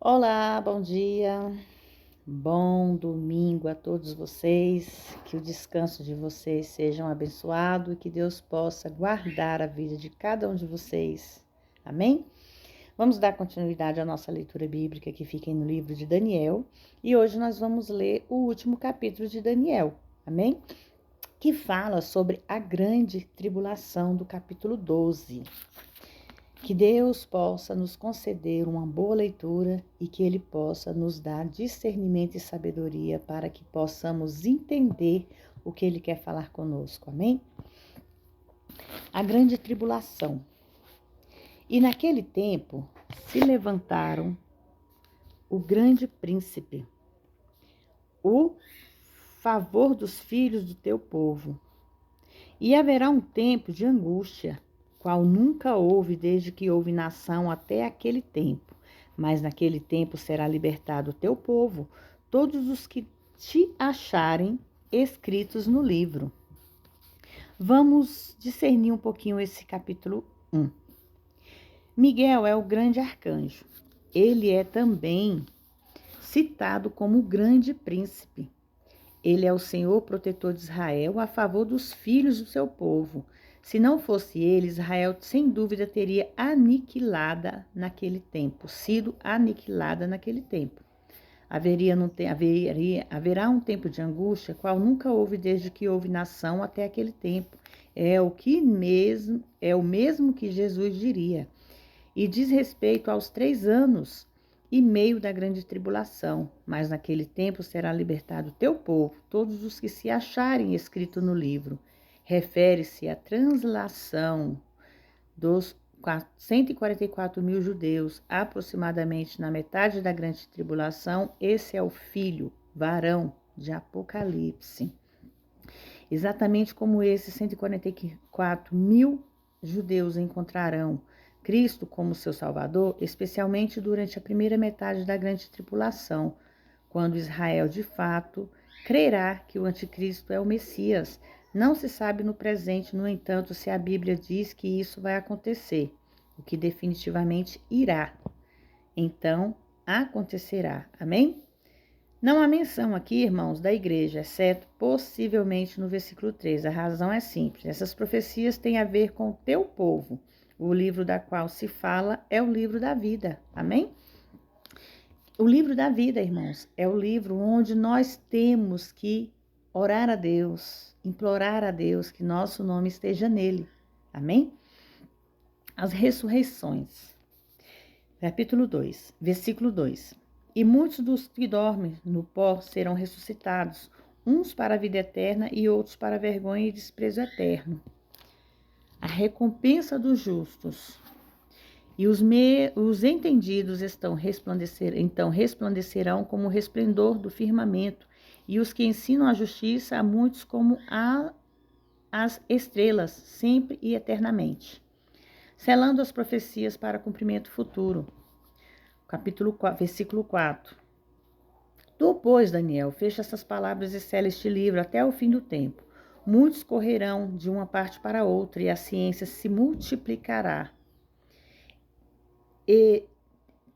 Olá, bom dia, bom domingo a todos vocês, que o descanso de vocês seja abençoado e que Deus possa guardar a vida de cada um de vocês, amém? Vamos dar continuidade à nossa leitura bíblica que fica no livro de Daniel e hoje nós vamos ler o último capítulo de Daniel, amém? Que fala sobre a grande tribulação do capítulo 12. Que Deus possa nos conceder uma boa leitura e que Ele possa nos dar discernimento e sabedoria para que possamos entender o que Ele quer falar conosco, amém? A grande tribulação. E naquele tempo se levantaram o grande príncipe, o favor dos filhos do teu povo. E haverá um tempo de angústia, qual nunca houve desde que houve nação até aquele tempo. Mas naquele tempo será libertado o teu povo, todos os que te acharem escritos no livro. Vamos discernir um pouquinho esse capítulo 1. Miguel é o grande arcanjo. Ele é também citado como o grande príncipe. Ele é o Senhor protetor de Israel a favor dos filhos do seu povo. Se não fosse ele, Israel sem dúvida teria sido aniquilada naquele tempo. Haverá um tempo de angústia, qual nunca houve desde que houve nação até aquele tempo. É o mesmo que Jesus diria. E diz respeito aos 3 anos e meio da grande tribulação, mas naquele tempo será libertado o teu povo, todos os que se acharem escrito no livro. Refere-se à translação dos 144 mil judeus, aproximadamente na metade da grande tribulação. Esse é o filho, varão, de Apocalipse. Exatamente como esses 144 mil judeus encontrarão Cristo como seu Salvador, especialmente durante a primeira metade da grande tribulação, quando Israel de fato crerá que o anticristo é o Messias. Não se sabe no presente, no entanto, se a Bíblia diz que isso vai acontecer, o que definitivamente irá. Então, acontecerá. Amém? Não há menção aqui, irmãos, da igreja, exceto possivelmente no versículo 3. A razão é simples. Essas profecias têm a ver com o teu povo. O livro da qual se fala é o livro da vida. Amém? O livro da vida, irmãos, é o livro onde nós temos que orar a Deus, implorar a Deus que nosso nome esteja nele. Amém? As ressurreições. Capítulo 2, versículo 2. E muitos dos que dormem no pó serão ressuscitados, uns para a vida eterna e outros para a vergonha e desprezo eterno. A recompensa dos justos. E os entendidos resplandecerão como o resplendor do firmamento, e os que ensinam a justiça a muitos como as estrelas, sempre e eternamente. Selando as profecias para cumprimento futuro. Capítulo 4, versículo 4. Tu, pois, Daniel, fecha essas palavras e sela este livro até o fim do tempo. Muitos correrão de uma parte para outra, e a ciência se multiplicará. E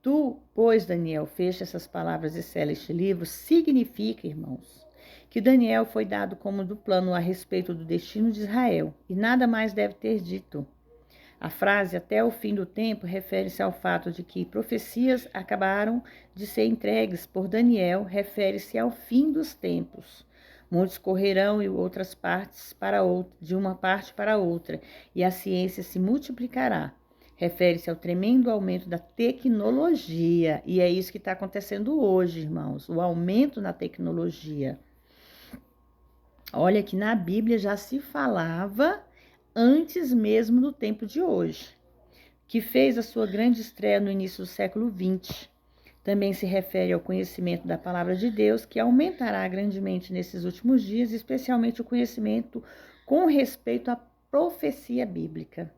tu, pois, Daniel, fecha essas palavras e sela este livro, significa, irmãos, que Daniel foi dado como do plano a respeito do destino de Israel, e nada mais deve ter dito. A frase até o fim do tempo refere-se ao fato de que profecias acabaram de ser entregues por Daniel, refere-se ao fim dos tempos. Muitos correrão de uma parte para outra, e a ciência se multiplicará. Refere-se ao tremendo aumento da tecnologia, e é isso que está acontecendo hoje, irmãos, o aumento na tecnologia. Olha que na Bíblia já se falava antes mesmo do tempo de hoje, que fez a sua grande estreia no início do século XX. Também se refere ao conhecimento da palavra de Deus, que aumentará grandemente nesses últimos dias, especialmente o conhecimento com respeito à profecia bíblica.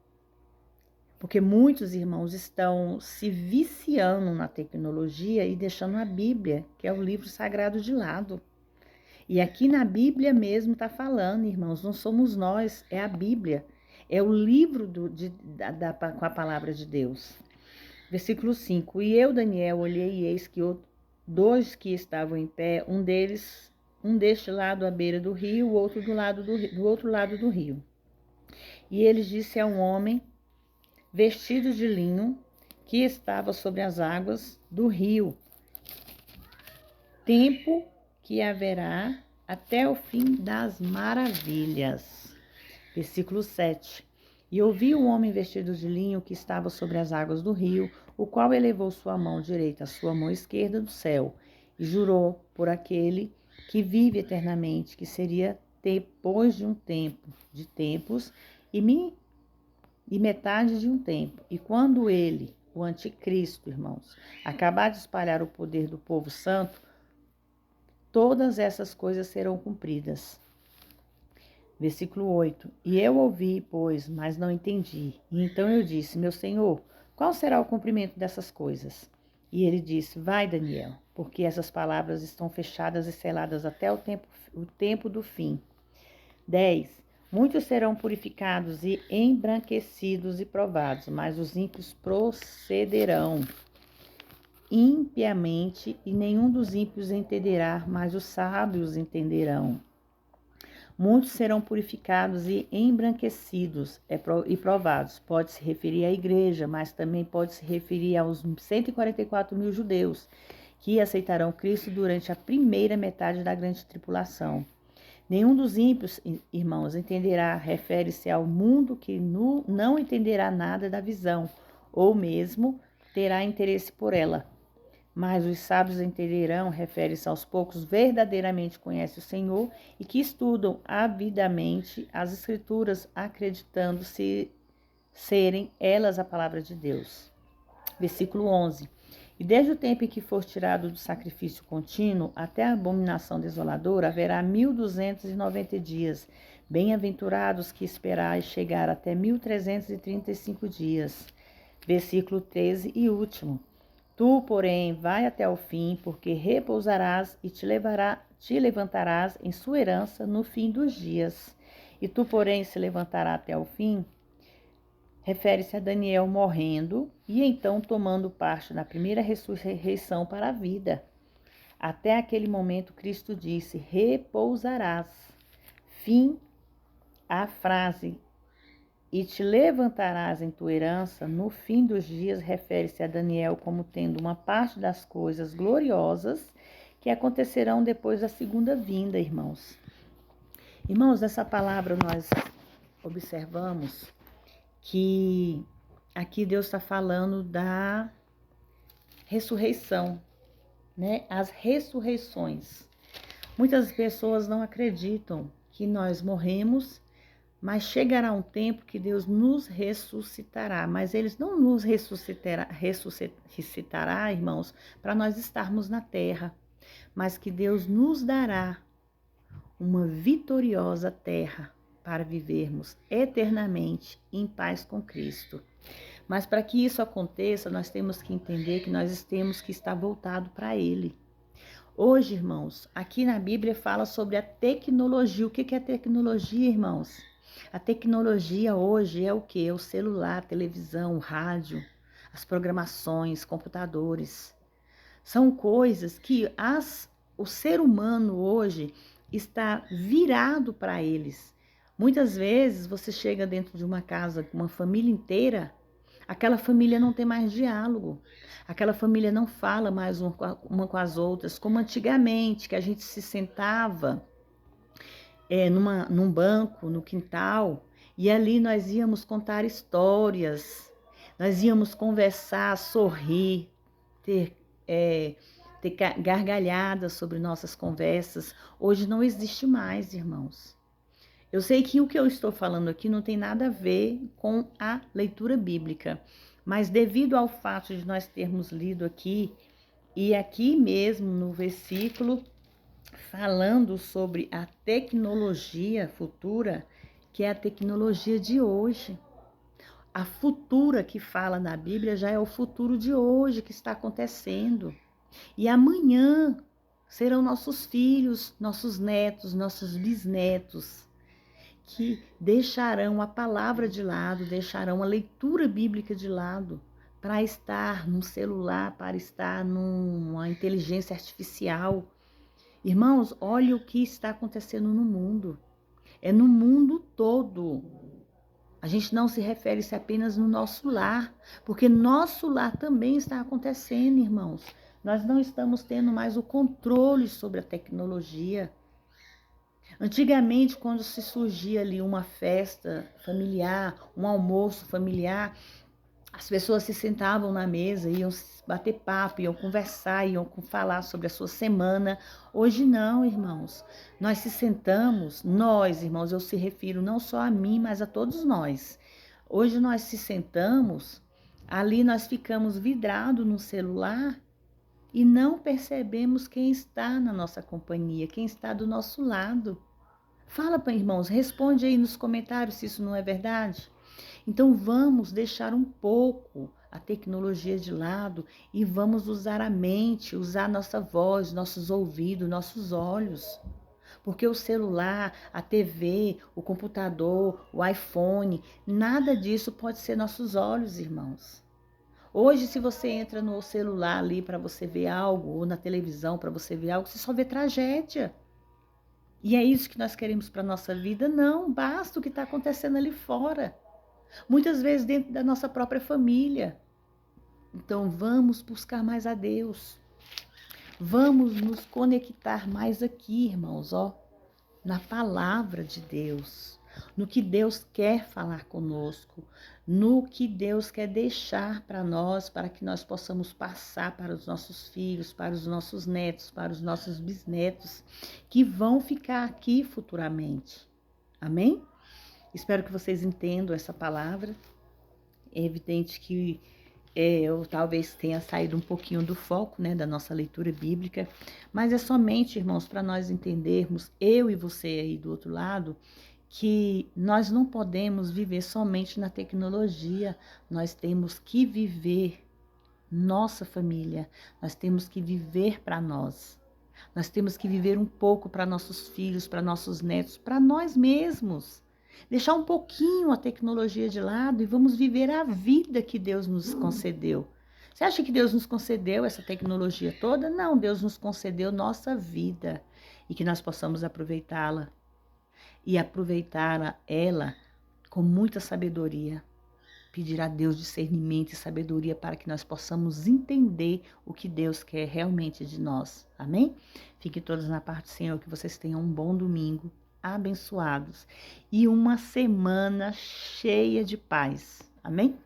Porque muitos irmãos estão se viciando na tecnologia e deixando a Bíblia, que é o livro sagrado, de lado. E aqui na Bíblia mesmo está falando, irmãos, não somos nós, é a Bíblia. É o livro com a palavra de Deus. Versículo 5. E eu, Daniel, olhei e eis que dois que estavam em pé, um deste lado à beira do rio, o outro do outro lado do rio. E ele disse a um homem vestido de linho que estava sobre as águas do rio: tempo que haverá até o fim das maravilhas. Versículo 7. E ouvi um homem vestido de linho que estava sobre as águas do rio, o qual elevou sua mão direita à sua mão esquerda do céu, e jurou por aquele que vive eternamente, que seria depois de um tempo, de tempos, e metade de um tempo. E quando ele, o anticristo, irmãos, acabar de espalhar o poder do povo santo, todas essas coisas serão cumpridas. Versículo 8. E eu ouvi, pois, mas não entendi. E então eu disse: meu Senhor, qual será o cumprimento dessas coisas? E ele disse: vai, Daniel, porque essas palavras estão fechadas e seladas até o tempo do fim. 10. Muitos serão purificados e embranquecidos e provados, mas os ímpios procederão impiamente, e nenhum dos ímpios entenderá, mas os sábios entenderão. Muitos serão purificados e embranquecidos e provados. Pode se referir à igreja, mas também pode se referir aos 144 mil judeus que aceitarão Cristo durante a primeira metade da grande tribulação. Nenhum dos ímpios, irmãos, entenderá, refere-se ao mundo que não entenderá nada da visão, ou mesmo terá interesse por ela. Mas os sábios entenderão, refere-se aos poucos verdadeiramente conhecem o Senhor e que estudam avidamente as Escrituras, acreditando-se serem elas a palavra de Deus. Versículo 11. E desde o tempo em que for tirado do sacrifício contínuo até a abominação desoladora, haverá 1290 dias. Bem-aventurados que esperais chegar até 1335 dias. Versículo 13 e último. Tu, porém, vai até o fim, porque repousarás e te levantarás em sua herança no fim dos dias. E tu, porém, se levantará até o fim, refere-se a Daniel morrendo e então tomando parte na primeira ressurreição para a vida. Até aquele momento, Cristo disse: repousarás. Fim a frase e te levantarás em tua herança, no fim dos dias, refere-se a Daniel como tendo uma parte das coisas gloriosas que acontecerão depois da segunda vinda, irmãos. Irmãos, nessa palavra nós observamos que aqui Deus está falando da ressurreição, né? As ressurreições. Muitas pessoas não acreditam que nós morremos, mas chegará um tempo que Deus nos ressuscitará. Mas Ele não nos ressuscitará, irmãos, para nós estarmos na terra, mas que Deus nos dará uma vitoriosa terra para vivermos eternamente em paz com Cristo. Mas para que isso aconteça, nós temos que entender que nós temos que estar voltado para Ele. Hoje, irmãos, aqui na Bíblia fala sobre a tecnologia. O que é tecnologia, irmãos? A tecnologia hoje é o quê? É o celular, a televisão, o rádio, as programações, computadores. São coisas que o ser humano hoje está virado para eles. Muitas vezes você chega dentro de uma casa com uma família inteira, aquela família não tem mais diálogo, aquela família não fala mais uma com as outras, como antigamente, que a gente se sentava num banco, no quintal, e ali nós íamos contar histórias, nós íamos conversar, sorrir, ter gargalhadas sobre nossas conversas. Hoje não existe mais, irmãos. Eu sei que o que eu estou falando aqui não tem nada a ver com a leitura bíblica, mas devido ao fato de nós termos lido aqui, e aqui mesmo no versículo, falando sobre a tecnologia futura, que é a tecnologia de hoje. A futura que fala na Bíblia já é o futuro de hoje que está acontecendo. E amanhã serão nossos filhos, nossos netos, nossos bisnetos, que deixarão a palavra de lado, deixarão a leitura bíblica de lado, para estar num celular, para estar numa inteligência artificial. Irmãos, olha o que está acontecendo no mundo. É no mundo todo. A gente não se refere isso apenas no nosso lar, porque nosso lar também está acontecendo, irmãos. Nós não estamos tendo mais o controle sobre a tecnologia. Antigamente, quando se surgia ali uma festa familiar, um almoço familiar, as pessoas se sentavam na mesa, iam bater papo, iam conversar, iam falar sobre a sua semana. Hoje não, irmãos. Nós se sentamos, nós, irmãos, eu se refiro não só a mim, mas a todos nós. Hoje nós se sentamos, ali nós ficamos vidrados no celular e não percebemos quem está na nossa companhia, quem está do nosso lado. Fala para irmãos, responde aí nos comentários se isso não é verdade. Então vamos deixar um pouco a tecnologia de lado e vamos usar a mente, usar nossa voz, nossos ouvidos, nossos olhos. Porque o celular, a TV, o computador, o iPhone, nada disso pode ser nossos olhos, irmãos. Hoje, se você entra no celular ali para você ver algo, ou na televisão para você ver algo, você só vê tragédia. E é isso que nós queremos para a nossa vida? Não, basta o que está acontecendo ali fora. Muitas vezes dentro da nossa própria família. Então vamos buscar mais a Deus. Vamos nos conectar mais aqui, irmãos, ó, na palavra de Deus, no que Deus quer falar conosco, no que Deus quer deixar para nós, para que nós possamos passar para os nossos filhos, para os nossos netos, para os nossos bisnetos, que vão ficar aqui futuramente. Amém? Espero que vocês entendam essa palavra. É evidente que eu talvez tenha saído um pouquinho do foco, né, da nossa leitura bíblica, mas é somente, irmãos, para nós entendermos, eu e você aí do outro lado, que nós não podemos viver somente na tecnologia, nós temos que viver nossa família, nós temos que viver para nós. Nós temos que viver um pouco para nossos filhos, para nossos netos, para nós mesmos. Deixar um pouquinho a tecnologia de lado e vamos viver a vida que Deus nos concedeu. Você acha que Deus nos concedeu essa tecnologia toda? Não, Deus nos concedeu nossa vida e que nós possamos aproveitá-la e aproveitar ela com muita sabedoria. Pedir a Deus discernimento e sabedoria para que nós possamos entender o que Deus quer realmente de nós. Amém? Fiquem todos na parte do Senhor, que vocês tenham um bom domingo, abençoados e uma semana cheia de paz. Amém?